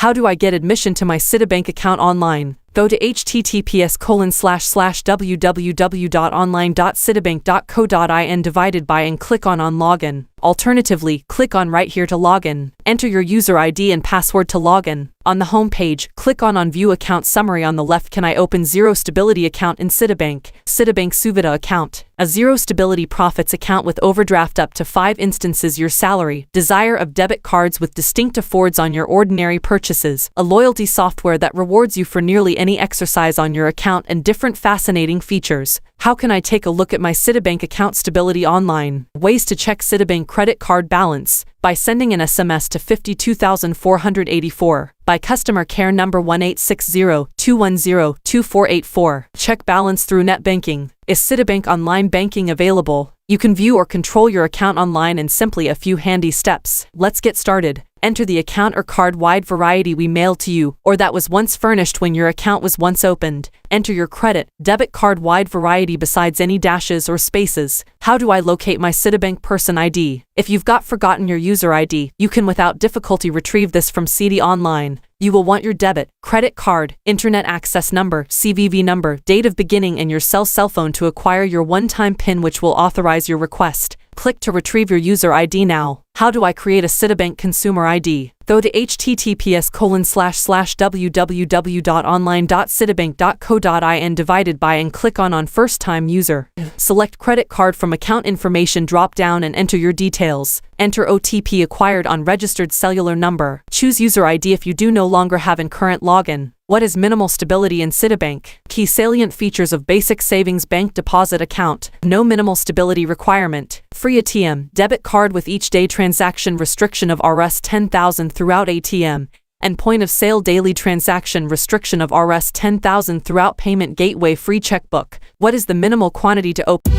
How do I get admission to my Citibank account online? Go to https://www.online.citibank.co.in divided by and click on login. Alternatively, click on right here to login. Enter your user ID and password to login. On the home page, click on View Account Summary on the left. Can I open Zero Stability account in Citibank? Citibank 𝐘𝐨𝐵 account. A Zero Stability Profits account with overdraft up to 5 instances your salary. Desire of debit cards with distinct affords on your ordinary purchases. A loyalty software that rewards you for nearly any exercise on your account and different fascinating features. How can I take a look at my Citibank account stability online? Ways to check Citibank credit card balance. By sending an SMS to 52484. By customer care number 1860-210-2484. Check balance through net banking. Is Citibank online banking available? You can view or control your account online in simply a few handy steps. Let's get started. Enter the account or card wide variety we mailed to you, or that was once furnished when your account was once opened. Enter your credit, debit card wide variety besides any dashes or spaces. How do I locate my Citibank person ID? If you've forgotten your user ID, you can without difficulty retrieve this from Citi Online. You will want your debit, credit card, internet access number, CVV number, date of beginning and your cell phone to acquire your one-time PIN which will authorize your request. Click to retrieve your user ID now. How do I create a Citibank consumer ID? Go to https://www.online.citibank.co.in divided by and click on first time user. Select credit card from account information drop down and enter your details. Enter OTP acquired on registered cellular number. Choose user ID if you do no longer have a current login. What is minimal stability in Citibank? Key salient features of basic savings bank deposit account. No minimal stability requirement. Free ATM, debit card with each day transaction restriction of Rs 10,000 throughout ATM. And point of sale daily transaction restriction of Rs 10,000 throughout payment gateway free checkbook. What is the minimal quantity to open?